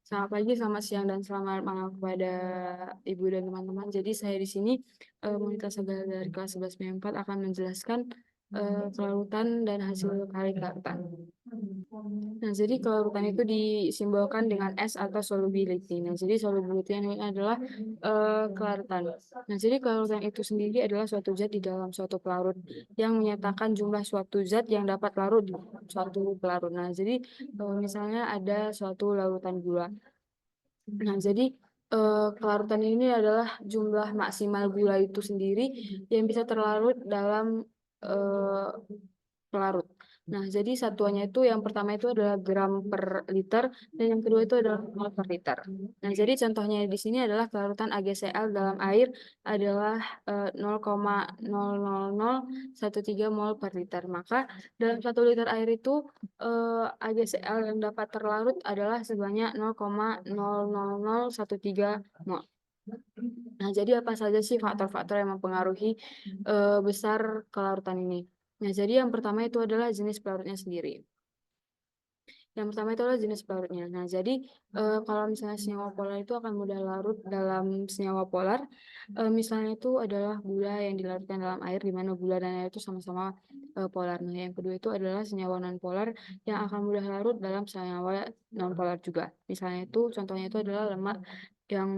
Selamat pagi, selamat siang, dan selamat malam kepada Ibu dan teman-teman. Jadi saya di sini Monica Sagala dari kelas 11B4 akan menjelaskan kelarutan dan hasil kali kelarutan. Nah, jadi kelarutan itu disimbolkan dengan S atau solubility. Nah, jadi solubility ini adalah kelarutan. Nah, jadi kelarutan itu sendiri adalah suatu zat di dalam suatu pelarut yang menyatakan jumlah suatu zat yang dapat larut di suatu pelarut. Nah, jadi misalnya ada suatu larutan gula. Nah, jadi kelarutan ini adalah jumlah maksimal gula itu sendiri yang bisa terlarut dalam eh, pelarut. Nah, jadi satuannya itu yang pertama itu adalah gram per liter dan yang kedua itu adalah mol per liter. Nah, jadi contohnya di sini adalah kelarutan AgCl dalam air adalah 0,00013 mol per liter. Maka dalam 1 liter air itu AgCl yang dapat terlarut adalah sebanyak 0,00013 mol. Nah, jadi apa saja sih faktor-faktor yang mempengaruhi besar kelarutan ini? Nah, jadi yang pertama itu adalah jenis pelarutnya sendiri. Yang pertama itu adalah jenis pelarutnya. Nah, jadi kalau misalnya senyawa polar itu akan mudah larut dalam senyawa polar. Misalnya itu adalah gula yang dilarutkan dalam air, di mana gula dan air itu sama-sama polar. Nah, yang kedua itu adalah senyawa non-polar yang akan mudah larut dalam senyawa non-polar juga. Misalnya itu, contohnya itu adalah lemak yang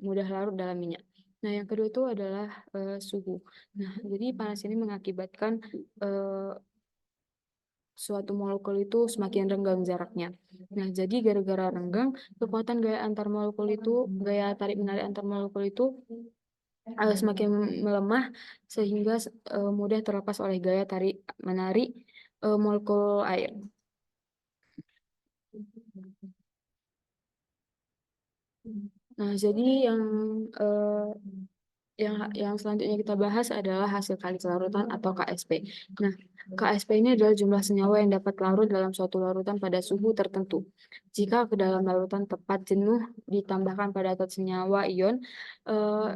mudah larut dalam minyak. Nah, yang kedua itu adalah suhu. Nah, jadi panas ini mengakibatkan suatu molekul itu semakin renggang jaraknya. Nah, jadi gara-gara renggang, kekuatan gaya antar molekul itu, gaya tarik menarik antar molekul itu semakin melemah sehingga mudah terlepas oleh gaya tarik menarik molekul air. Nah, jadi eh, yang selanjutnya kita bahas adalah hasil kali kelarutan atau KSP. Nah, KSP ini adalah jumlah senyawa yang dapat larut dalam suatu larutan pada suhu tertentu. Jika ke dalam larutan tepat jenuh ditambahkan padatan senyawa ion, eh,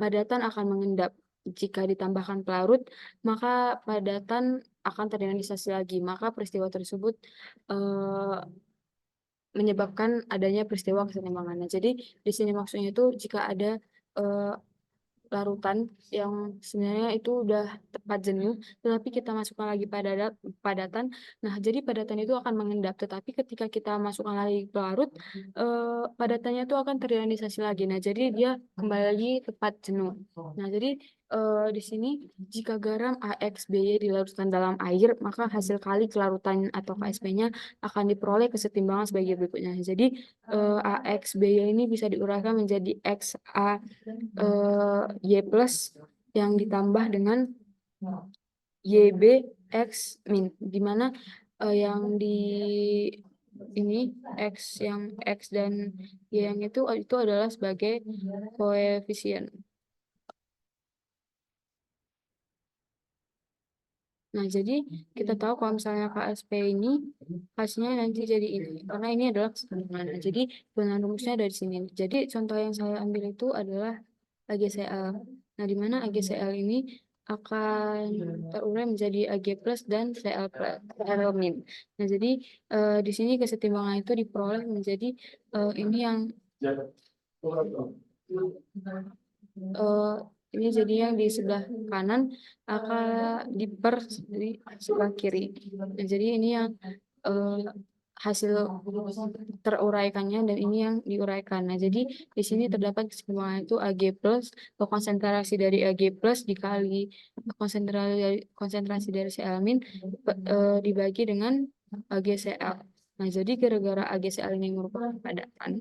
padatan akan mengendap. Jika ditambahkan pelarut, maka padatan akan terionisasi lagi. Maka peristiwa tersebut eh, menyebabkan adanya peristiwa kesetimbangan. Nah, jadi di sini maksudnya itu jika ada eh, larutan yang sebenarnya itu udah tepat jenuh, tetapi kita masukkan lagi padatan. Nah, jadi padatan itu akan mengendap, tetapi ketika kita masukkan lagi pelarut, padatannya itu akan terionisasi lagi. Nah, jadi dia kembali lagi tepat jenuh. Nah, jadi di sini jika garam AXBY dilarutkan dalam air, maka hasil kali kelarutan atau KSP-nya akan diperoleh kesetimbangan sebagai berikutnya. Jadi AXBY ini bisa diuraikan menjadi XA Y plus yang ditambah dengan YB X min, di mana yang di ini X yang X dan Y yang itu adalah sebagai koefisien. Nah, jadi kita tahu kalau misalnya KSP ini hasilnya nanti jadi ini, karena ini adalah kesetimbangan. Nah, jadi benang rumusnya dari sini. Jadi contoh yang saya ambil itu adalah AgCl. Nah, di mana AgCl ini akan terurai menjadi Ag plus dan Cl plus, Cl min. Nah, jadi di sini kesetimbangan itu diperoleh menjadi ini yang eh, ini jadi yang di sebelah kanan akan diper di sebelah kiri. Nah, jadi ini yang eh, hasil teruraikannya dan ini yang diuraikan. Nah, jadi di sini terdapat kesetimbangan itu Ag plus konsentrasi dari Ag plus dikali konsentrasi dari Cl min dibagi dengan AgCl. Nah, jadi gara-gara AgCl ini merupakan padatan,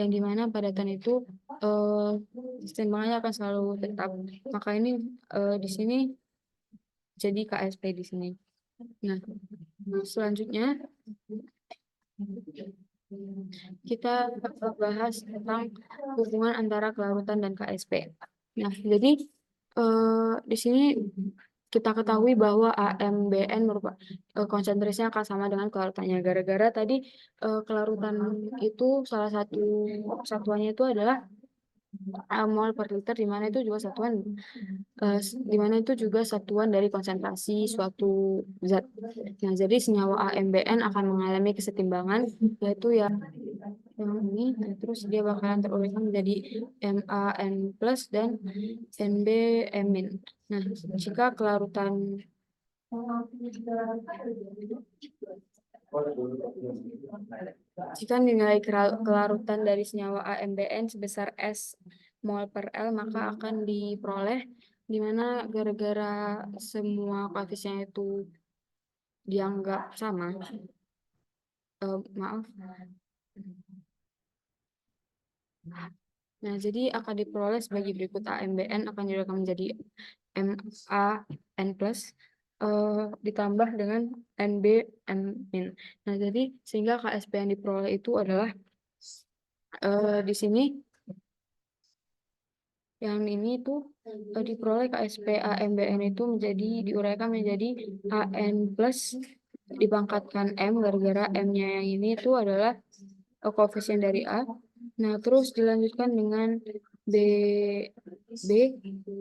yang dimana padatan itu eh, kesetimbangannya akan selalu tetap. Maka ini di sini jadi KSP di sini. Nah, selanjutnya kita bahas tentang hubungan antara kelarutan dan KSP. Nah, jadi di sini kita ketahui bahwa AMBN merupakan konsentrasinya akan sama dengan kelarutannya. Gara-gara tadi kelarutan itu salah satu satuannya itu adalah mol per liter, di mana itu juga satuan di mana itu juga satuan dari konsentrasi suatu zat. Nah, jadi senyawa AMBN akan mengalami kesetimbangan, yaitu ya yang ini, nah, terus dia bakalan teruraikan menjadi MA N plus dan NB M min. Nah, jika kelarutan jika nilai kelarutan dari senyawa AMBN sebesar S mol per L, maka akan diperoleh di mana gara-gara semua koefisien itu dianggap sama. Maaf. Nah, jadi akan diperoleh sebagai berikut. AMBN akan dirubah menjadi MAN plus ditambah dengan NB M min. Nah, jadi sehingga KSP yang diperoleh itu adalah di sini yang ini tuh diperoleh KSP AMBN itu menjadi diuraikan menjadi AN plus dipangkatkan M gara-gara M-nya yang ini itu adalah koefisien dari A. Nah, terus dilanjutkan dengan B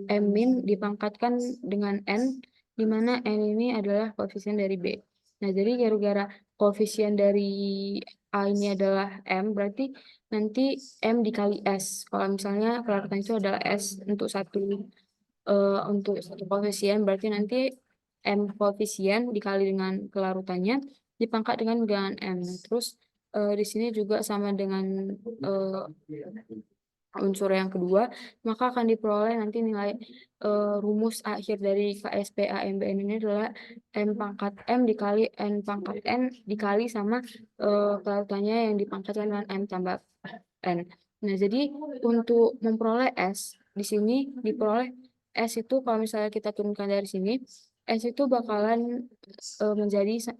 M min dipangkatkan dengan N, di mana N ini adalah koefisien dari B. Nah, jadi gara-gara koefisien dari A ini adalah M, berarti nanti M dikali S. Kalau misalnya kelarutan itu adalah S untuk satu koefisien, berarti nanti M koefisien dikali dengan kelarutannya dipangkat dengan M. Terus di sini juga sama dengan unsur yang kedua, maka akan diperoleh nanti nilai rumus akhir dari KSP AMBN ini adalah M pangkat M dikali N pangkat N dikali sama kelarutannya yang dipangkatkan dengan M tambah N. Nah, jadi untuk memperoleh S, di sini diperoleh S itu kalau misalnya kita turunkan dari sini, S itu bakalan menjadi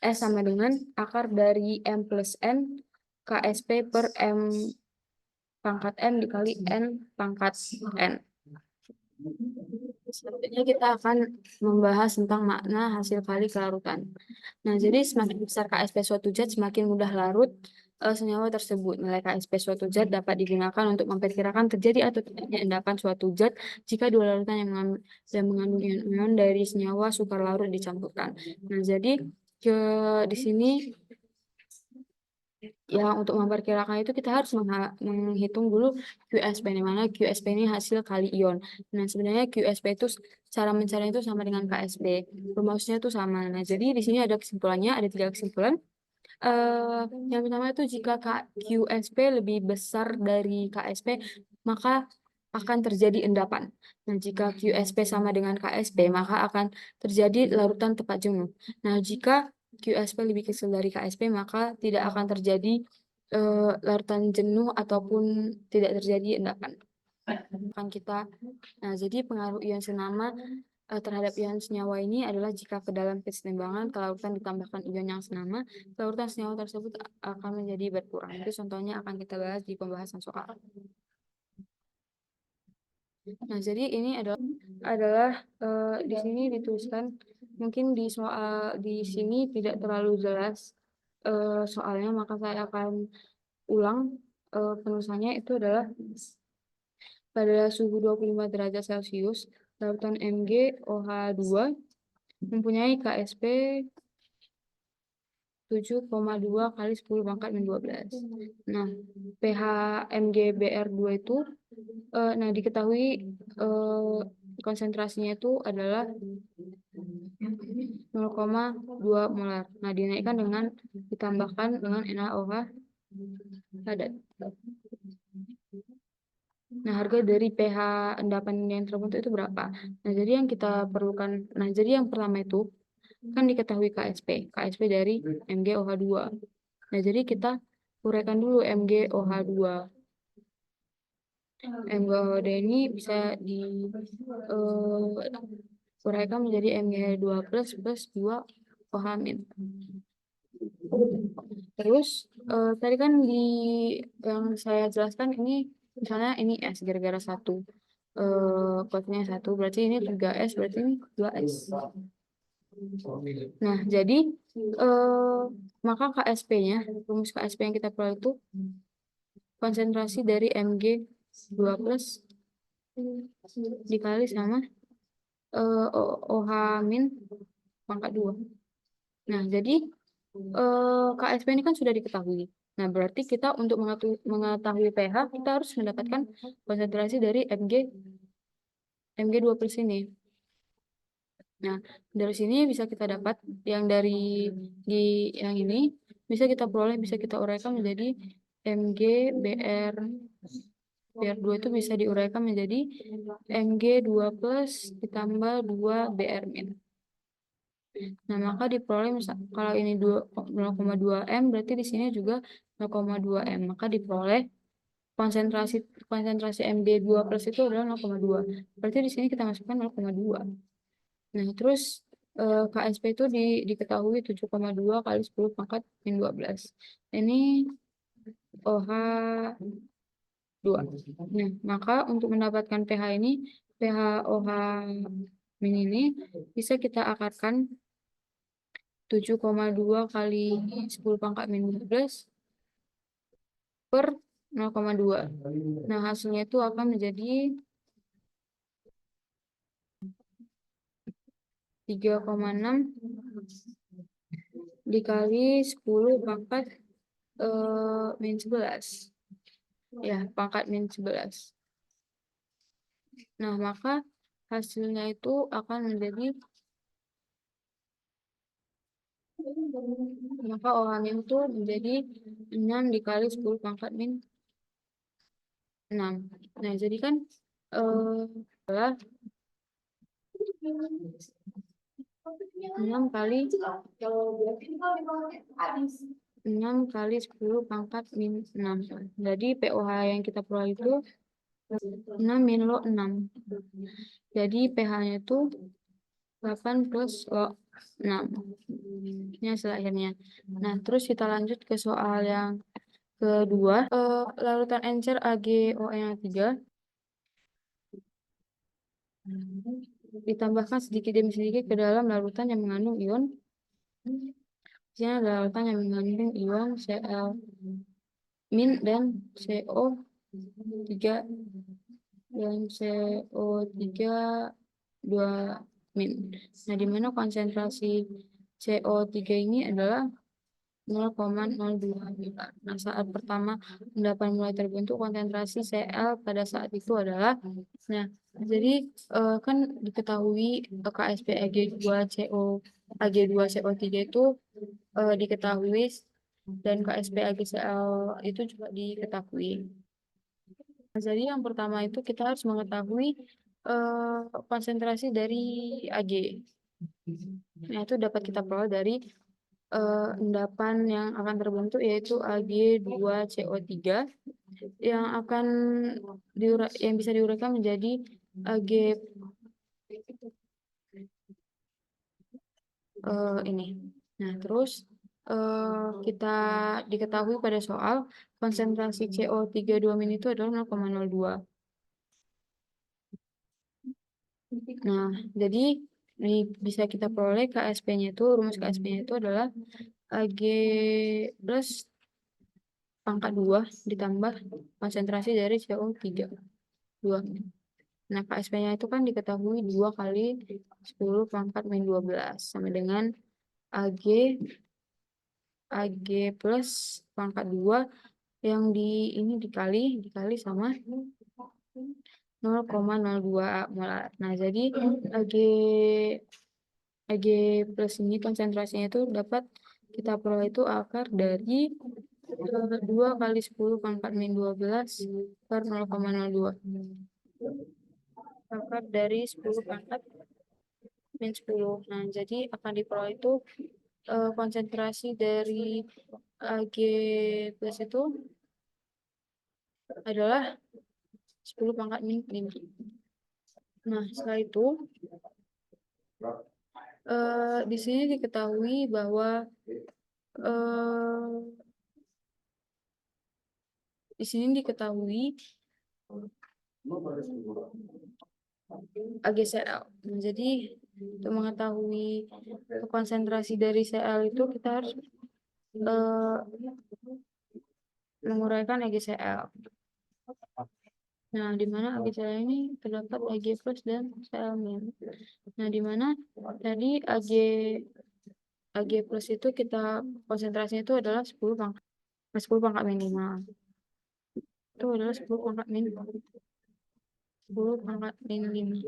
S sama dengan akar dari M plus N KSP per M pangkat M dikali N pangkat N. Selanjutnya kita akan membahas tentang makna hasil kali kelarutan. Nah, jadi semakin besar KSP suatu zat, semakin mudah larut senyawa tersebut. Nilai KSP suatu zat dapat digunakan untuk memperkirakan terjadi atau tidaknya endapan suatu zat jika dua larutan yang mengandung ion-ion dari senyawa sukar larut dicampurkan. Nah, jadi di sini ya untuk memperkirakan itu kita harus menghitung dulu QSP, di mana QSP ini hasil kali ion. Nah, sebenarnya QSP itu cara mencarinya itu sama dengan KSP, rumusnya itu sama. Nah, jadi di sini ada kesimpulannya, ada 3 kesimpulan. Yang pertama itu jika QSP lebih besar dari KSP, maka akan terjadi endapan. Nah, jika QSP sama dengan KSP, maka akan terjadi larutan tepat jenuh. Nah, jika QSP lebih kecil dari KSP, maka tidak akan terjadi larutan jenuh ataupun tidak terjadi endapan. Nah, jadi pengaruh ion senama terhadap ion senyawa ini adalah jika ke dalam kesetimbangan kelarutan ditambahkan ion yang senama, kelarutan senyawa tersebut akan menjadi berkurang. Itu contohnya akan kita bahas di pembahasan soal. Nah, jadi ini adalah di sini dituliskan, mungkin di soal di sini tidak terlalu jelas soalnya, maka saya akan ulang penulisannya. Itu adalah pada suhu 25 derajat Celcius, larutan MgOH2 mempunyai KSP 7,2 kali 10 pangkat min 12. Nah, pH MgBr2 itu nah diketahui konsentrasinya itu adalah 0,2 molar. Nah, dinaikkan dengan ditambahkan dengan NaOH padat. Nah, harga dari pH endapan yang terbentuk itu berapa? Nah, jadi yang kita perlukan, nah jadi yang pertama itu kan diketahui KSP. KSP dari MgOH2. Nah, jadi kita uraikan dulu MgOH2. MgOH2 ini bisa uraikan menjadi MgH2 plus 2 OH min. Terus tadi kan yang saya jelaskan ini misalnya ini S gara-gara 1 kuotanya 1, berarti ini 3S, berarti ini 2S. Nah, jadi maka KSP-nya, rumus KSP yang kita peroleh itu konsentrasi dari Mg2 plus dikali sama OH min pangkat 2. Nah, jadi KSP ini kan sudah diketahui. Nah, berarti kita untuk mengetahui pH, kita harus mendapatkan konsentrasi dari Mg2+ ini. Nah, dari sini bisa kita dapat yang yang ini bisa kita peroleh, bisa kita uraikan menjadi MgBr BR2 itu bisa diuraikan menjadi Mg2+ ditambah 2Br min. Nah, maka diperoleh kalau ini 0,2 M, berarti di sini juga 0,2 M. Maka diperoleh konsentrasi Mg2+ itu adalah 0,2. Berarti di sini kita masukkan 0,2. Nah, terus KSP itu diketahui 7,2 kali 10 pangkat min 12. Ini OH2. Nah, maka untuk mendapatkan pH ini, pH OH min ini bisa kita akarkan 7,2 kali 10 pangkat min 12 per 0,2. Nah, hasilnya itu akan menjadi 3,6 dikali 10 pangkat min 11. Ya, pangkat min 11. Nah, maka hasilnya itu akan menjadi OH itu menjadi 6 dikali 10 pangkat min 6. Nah, jadi kan adalah 6 kali 10 pangkat min 6. Jadi POH yang kita peroleh itu 6 min lo 6. Jadi pH-nya itu 8 plus lo 6. Ini hasil akhirnya. Nah, terus kita lanjut ke soal yang kedua. Larutan encer AgOE3 ditambahkan sedikit demi sedikit ke dalam larutan yang mengandung ion. Di sini ada larutan yang mengandung ion Cl min dan CO3 dan CO3 2 min. Nah, di mana konsentrasi CO3 ini adalah 0,02 mol. Nah, saat pertama endapan mulai terbentuk, konsentrasi Cl pada saat itu adalah, nah, jadi kan diketahui KSP Ag2CO3 itu diketahui, dan KSP AgCl itu juga diketahui. Nah, jadi yang pertama itu kita harus mengetahui konsentrasi dari Ag. Nah, itu dapat kita peroleh dari endapan yang akan terbentuk, yaitu Ag2CO3 yang akan yang bisa diuraikan menjadi Ag ini. Nah, terus kita diketahui pada soal konsentrasi CO3 2 min itu adalah 0,02. Nah, jadi ini bisa kita peroleh KSP-nya itu, rumus KSP-nya itu adalah Ag plus pangkat 2 ditambah konsentrasi dari CO3 2. Nah, KSP-nya itu kan diketahui 2 kali 10 pangkat min 12 sama dengan Ag plus pangkat 2 yang ini dikali sama 0,02 molar. Nah, jadi Ag plus ini konsentrasinya itu dapat kita peroleh itu akar dari 2 kali 10 pangkat min 12 per 0,02. Akar dari 10 pangkat min 10. Nah, jadi akan diperoleh itu konsentrasi dari Ag plus itu adalah 10 pangkat min 5. Nah, setelah itu di sini diketahui bahwa di sini diketahui AgCl. Nah, jadi untuk mengetahui konsentrasi dari Cl itu kita harus menguraikan AgCl. Nah, di mana AgCl ini terdapat Ag plus dan Cl min. Nah, di mana tadi Ag plus itu kita konsentrasinya itu adalah 10 pangkat. 10 pangkat min 5. Itu adalah 10 pangkat min 10 pangkat min 5.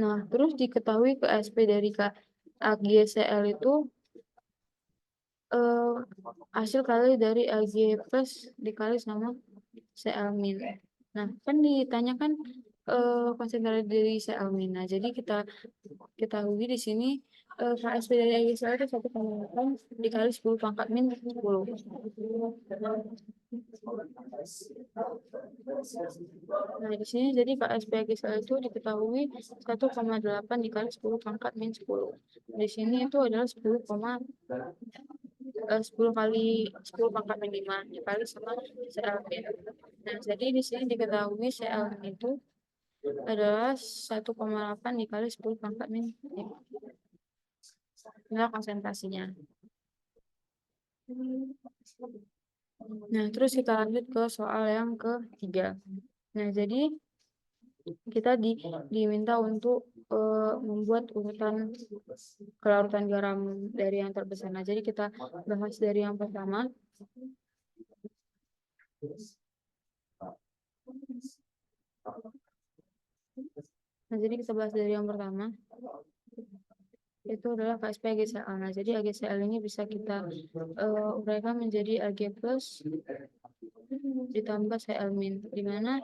Nah, terus diketahui KSP dari AGCL itu hasil kali dari AG plus dikali sama CL min. Nah, kan ditanyakan konsentrasi dari CL min. Nah, jadi kita ketahui di sini KSP dari AGCL itu 1,8 dikali 10 pangkat min 10. Nah, di sini jadi KSP AGCL itu diketahui 1,8 dikali 10 pangkat min 10. Di sini itu adalah 10 kali 10 pangkat min 5 dikali sama CL min. Nah, jadi di sini diketahui CL min itu adalah 1,8 dikali 10 pangkat min 5. Inilah konsentrasinya. Nah, terus kita lanjut ke soal yang ketiga. Nah, jadi kita diminta untuk membuat urutan kelarutan garam dari yang terbesar. Nah, jadi kita bahas dari yang pertama. Nah, jadi kita bahas dari yang pertama. Itu adalah KSP AGCL. Nah, jadi AGCL ini bisa kita uraikan menjadi AG plus ditambah CL min, di mana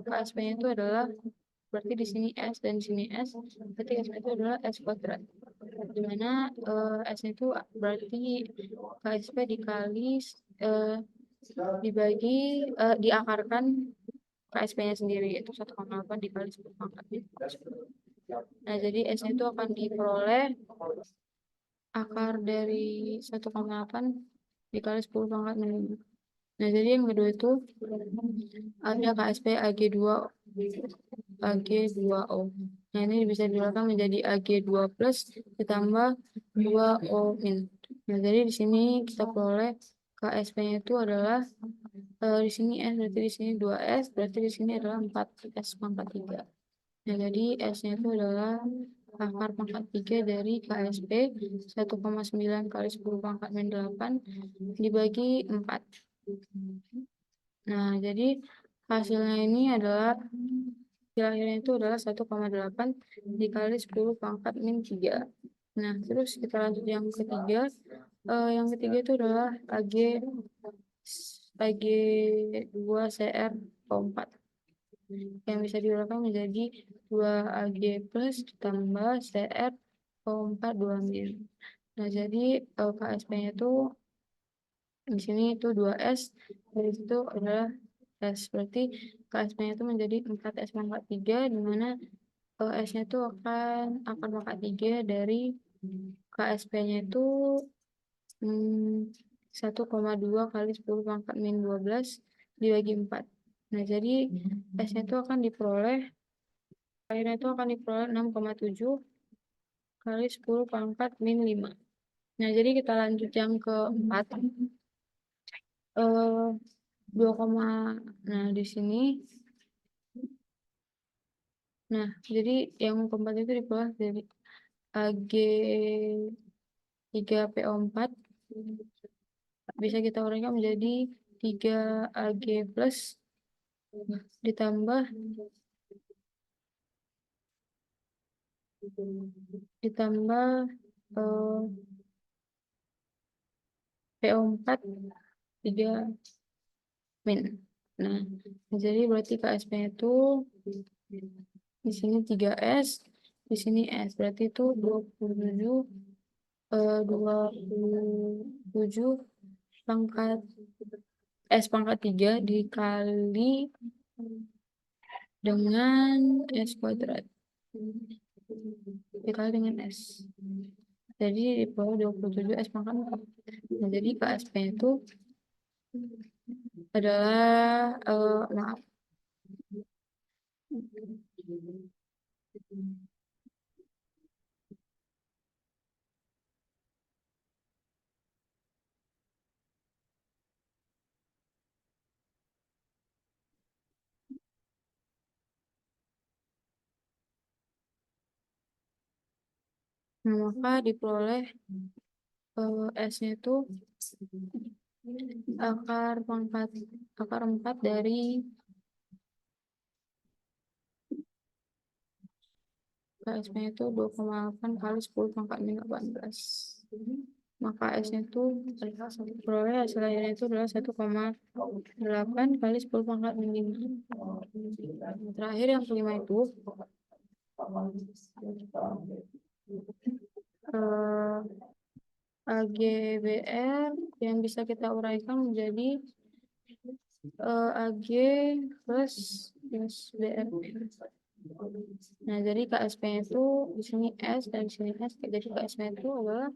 KSP-nya itu adalah berarti di sini S dan di sini S, berarti KSP itu adalah S kuadrat, di mana S itu berarti KSP dikali dibagi diakarkan KSP-nya sendiri, yaitu 1,8 dikali 10 pangkat min 10. Nah, jadi S itu akan diperoleh akar dari 1,8 dikali 10 pangkat min 5. Nah, jadi yang kedua itu ada KSP AG2O. Nah, ini bisa dikeluarkan menjadi AG2 plus ditambah 2O min. Nah, jadi di sini kita peroleh KSP-nya itu adalah di sini S, berarti di sini 2S, berarti di sini adalah 4S pangkat 3. Nah, jadi S-nya itu adalah akar pangkat 3 dari KSP 1,9 kali 10 pangkat min 8 dibagi 4. Nah, jadi hasilnya ini adalah akhirnya itu adalah 1,8 dikali 10 pangkat min 3. Nah, terus kita lanjut yang ketiga. Yang ketiga itu adalah AG2CR4 yang bisa diuraikan menjadi 2AG plus ditambah CR4 2 min. Nah, jadi KSP-nya itu di sini itu 2S, dari situ adalah S. Berarti KSP-nya itu menjadi 4S pangkat 3, di mana S-nya itu akan pangkat 3 dari KSP-nya itu 1,2 kali 10 pangkat min 12 dibagi 4. Nah, jadi S-nya itu akan diperoleh, akhirnya itu akan diperoleh 6,7 kali 10 pangkat min 5. Nah, jadi kita lanjut yang keempat. 2, nah di sini. Nah, jadi yang keempat itu diperoleh dari AG3PO4 bisa kita uraikan menjadi 3AG plus ditambah PO4 3 min. Nah, jadi berarti KSP itu di sini 3S, di sini S. Berarti itu 27 pangkat S pangkat 3 dikali dengan S kuadrat dikali dengan S. Jadi di bawah 27 S pangkat 4. Nah, jadi KSP itu adalah maaf. Nah, maka diperoleh S-nya itu akar 4 dari KSP-nya itu 2,8 kali 10 pangkat min 18. Maka S-nya itu peroleh hasil akhirnya itu adalah 1,8 kali 10 pangkat min 5. Terakhir yang kelima itu AGBR yang bisa kita uraikan menjadi AG plus BR. Nah, jadi KSP itu di sini S dan di sini S. Jadi KSP itu adalah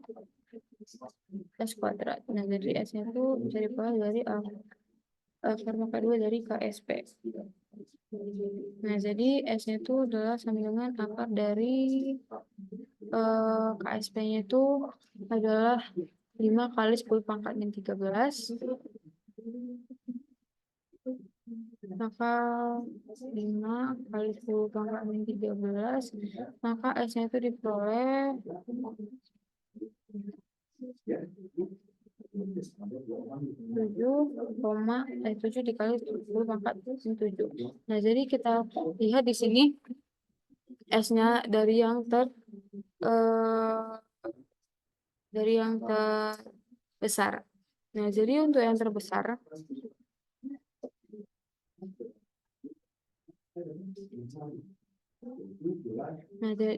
S kuadrat. Nah, jadi S-nya itu bisa diperoleh dari akar pangkat 2 dari KSP. Nah, jadi S-nya itu adalah sama dengan akar dari KSP-nya itu adalah 5 kali 10 pangkat min 13. Maka 5 kali 10 pangkat min 13. Maka S-nya itu diperoleh 7 dikali 10 pangkat min 7. Nah, jadi kita lihat di sini S-nya dari yang terbesar. Nah, jadi untuk yang terbesar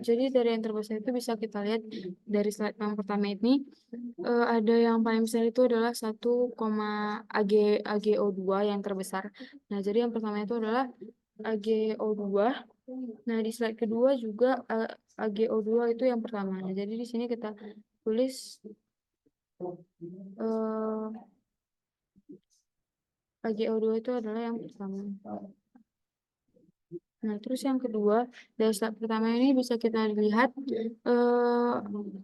jadi dari yang terbesar itu bisa kita lihat dari slide yang pertama ini ada yang paling besar itu adalah 1, AgO2 yang terbesar. Nah, jadi yang pertama itu adalah AgO2. Nah, di slide kedua juga AgO2 itu yang pertama. Nah, jadi di sini kita tulis AgO2 itu adalah yang pertama. Nah, terus yang kedua, dari slide pertama ini bisa kita lihat 1,8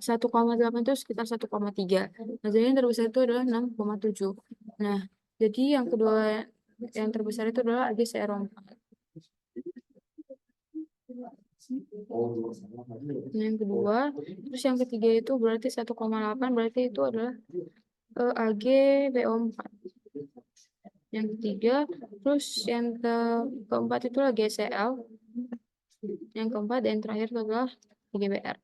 itu sekitar 1,3. Nah, jadi yang terbesar itu adalah 6,7. Nah, jadi yang kedua yang terbesar itu adalah AgCO4. Yang kedua, terus yang ketiga itu berarti 1,8, berarti itu adalah AgBO4. Yang ketiga, terus yang keempat itu lagi GCl. Yang keempat dan yang terakhir itu adalah AgBR.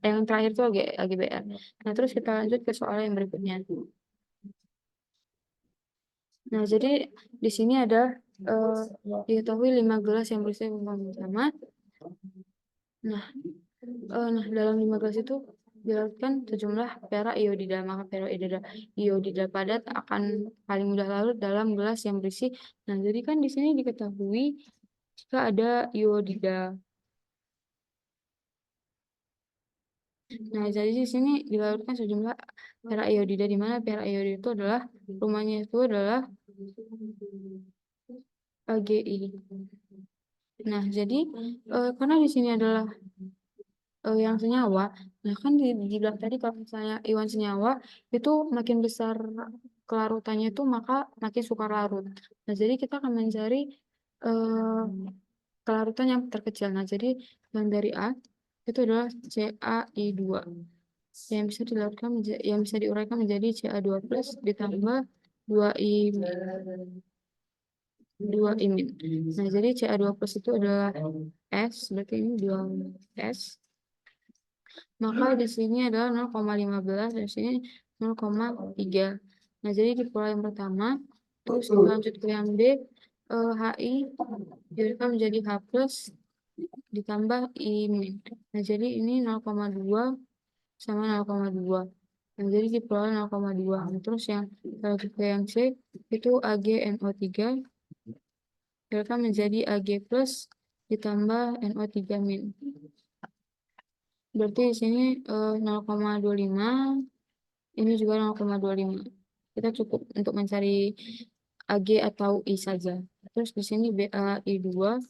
Yang terakhir itu AgBR. Nah, terus kita lanjut ke soal yang berikutnya. Nah, jadi di sini ada diketahui 5 gelas yang berisi komponen sama. Nah, dalam 5 gelas itu dilarutkan sejumlah perak iodida. Maka perak iodida padat akan paling mudah larut dalam gelas yang berisi. Nah, jadi kan di sini diketahui jika ada iodida. Nah, jadi di sini dilarutkan sejumlah perak iodida, di mana perak iodida itu adalah rumahnya itu adalah AgI. Nah, jadi karena di sini adalah yang senyawa, nah kan dibilang tadi kalau misalnya ion senyawa itu makin besar kelarutannya itu maka makin sukar larut. Nah, jadi kita akan mencari kelarutan yang terkecil. Nah, jadi yang dari A itu adalah CaI2 yang bisa dilarutkan yang bisa diuraikan menjadi Ca2 plus ditambah 2I 2I min. Nah, jadi Ca2 plus itu adalah S, berarti ini 2S. Maka di sini adalah 0,15, di sini 0,3. Nah, jadi di pola yang pertama, terus lanjut ke yang B, HI diuraikan menjadi H plus ditambah I min. Nah, jadi ini 0,2 sama 0,2. Nah, jadi di pola 0,2. Nah, terus yang lanjut ke yang C, itu AgNO3 diuraikan menjadi Ag plus ditambah NO3 min. Berarti di sini 0,25, ini juga 0,25. Kita cukup untuk mencari Ag atau I saja. Terus di sini BaI2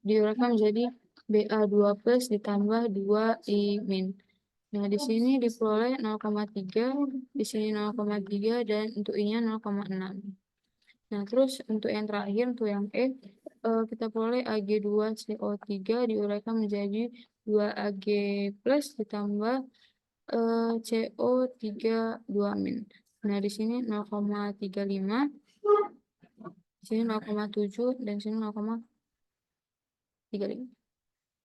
diuraikan menjadi Ba2 plus ditambah 2I min. Nah, di sini diperoleh 0,3, di sini 0,3, dan untuk I-nya 0,6. Nah, terus untuk yang terakhir, untuk yang E, kita peroleh Ag2CO3 diuraikan menjadi 2Ag plus ditambah CO32 min. Nah, di sini 0,35, di sini 0,7, dan di sini 0,35.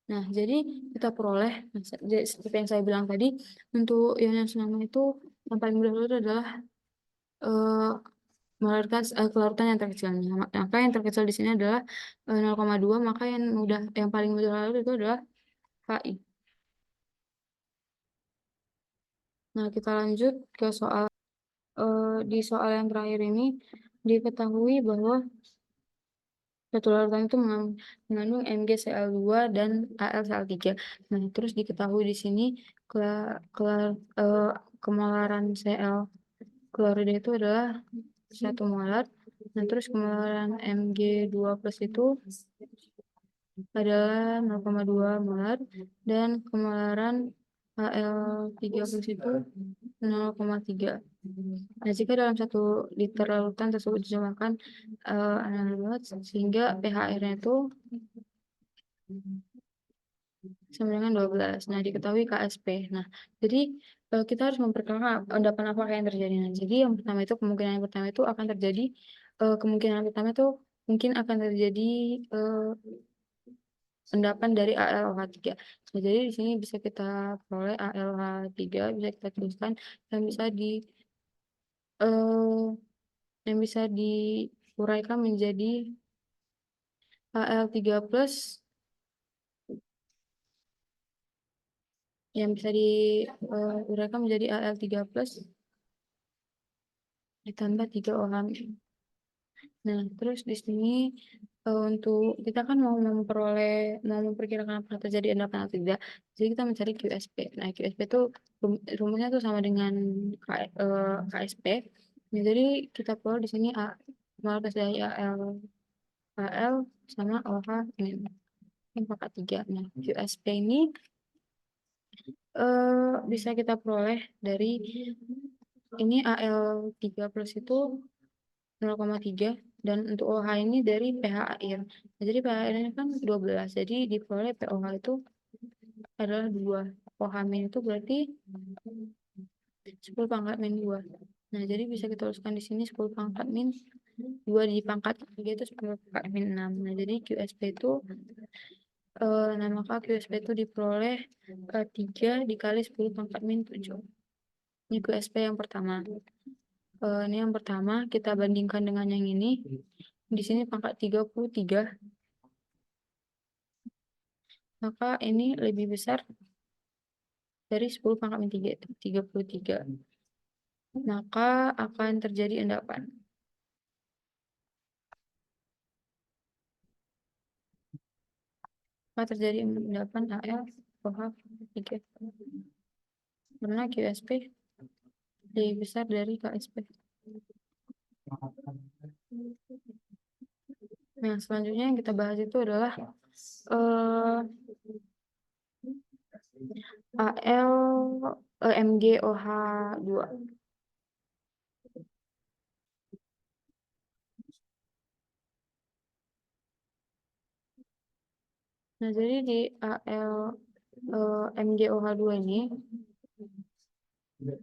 Nah, jadi kita peroleh, seperti yang saya bilang tadi, untuk ion yang senama itu yang paling mudah itu adalah kelarutan yang terkecilnya. Maka yang terkecil di sini adalah 0,2, maka yang paling mudah larut itu adalah KI. Nah, kita lanjut ke di soal yang terakhir ini diketahui bahwa satu larutan itu mengandung MgCl2 dan AlCl3. Nah, terus diketahui di sini kemolaran Cl klorida itu adalah 1 molar. Nah, terus kemolaran Mg2 plus itu adalah 0,2 molar, dan kemolaran Al3 plus itu 0,3. Nah, jika dalam 1 liter larutan tersebut dijumlahkan analog, sehingga pH airnya itu sama dengan 12. Nah, diketahui KSP. Nah, jadi kita harus memperkirakan endapan apakah yang terjadi. Nah, jadi kemungkinan yang pertama itu akan terjadi, kemungkinan pertama itu mungkin akan terjadi endapan dari AlOH3. Nah, jadi di sini bisa kita peroleh AlOH3, bisa kita tuliskan yang bisa diuraikan menjadi Al3 plus, yang bisa diuraikan menjadi Al3 plus ditambah 3 OH. Nah, terus di sini untuk kita kan mau memperkirakan apakah terjadi endapan atau tidak. Jadi kita mencari QSP. Nah, QSP itu rumusnya tuh sama dengan KSP. Nah, jadi kita perlu di sini kualitas dari AL sama OH ini pangkat 3. Nah, QSP ini bisa kita peroleh dari ini Al3 plus itu 0,3, dan untuk OH ini dari pH air. Nah, jadi pH airnya kan 12, jadi diperoleh pOH itu adalah 2. OH min itu berarti 10 pangkat min 2. Nah, jadi bisa kita tuliskan di sini 10 pangkat min 2 di pangkat 3 itu 10 pangkat min 6. Nah, jadi QSP itu maka QSP itu diperoleh 3 dikali 10 pangkat min 7. Ini QSP yang pertama. Ini yang pertama, kita bandingkan dengan yang ini. Di sini pangkat 33, maka ini lebih besar dari 10 pangkat min 3, 33. Maka akan terjadi endapan. Maka terjadi endapan AlOH3. Karena QSP lebih besar dari KSP. Nah, selanjutnya yang kita bahas itu adalah MgOH2. Nah, jadi di MgOH2 ini yang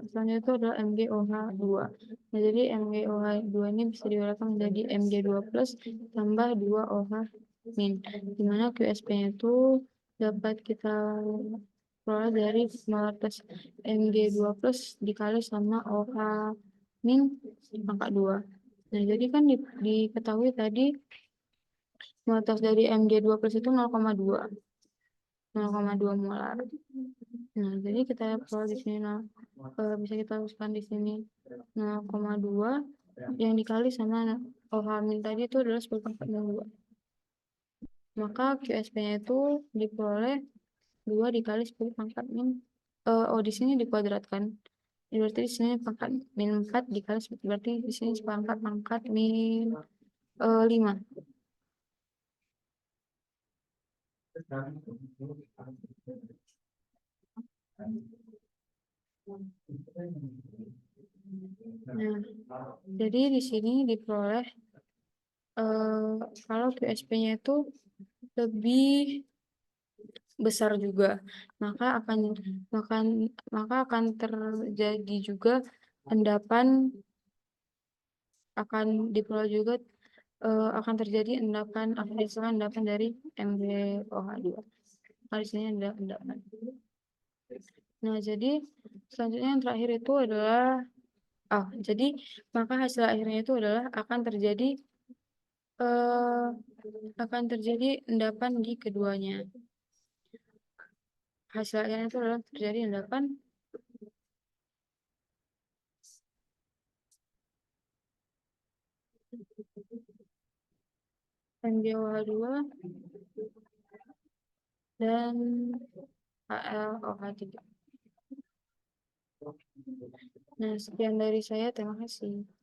selanjutnya itu adalah MgOH2. Nah, jadi MgOH2 ini bisa diuraikan menjadi Mg2 plus tambah 2 OH min, dimana QSP-nya itu dapat kita peroleh dari molaritas Mg2 plus dikali sama OH min pangkat 2. Nah, jadi kan diketahui tadi molaritas dari Mg2 plus itu 0,2 molar. Nah, jadi kita peroleh di sini bisa kita tuliskan di sini 0,2 yang dikali sama OH min tadi itu adalah 10 pangkat 2. Maka QSP-nya itu diperoleh 2 dikali 10 pangkat min. Di sini dikuadratkan. Berarti di sini pangkat min 4 dikali, berarti di sini pangkat min 5. Nah, jadi di sini diperoleh kalau QSP-nya itu lebih besar juga, maka akan makan maka akan terjadi juga endapan akan diperoleh juga akan terjadi endapan endapan dari MgOH2. Nah, di sini ada endapan. Nah, jadi selanjutnya yang terakhir itu adalah jadi maka hasil akhirnya itu adalah eh, akan terjadi endapan di keduanya. Hasil akhirnya itu adalah terjadi endapan MgOH2 dan HLOH3. Nah, sekian dari saya. Terima kasih.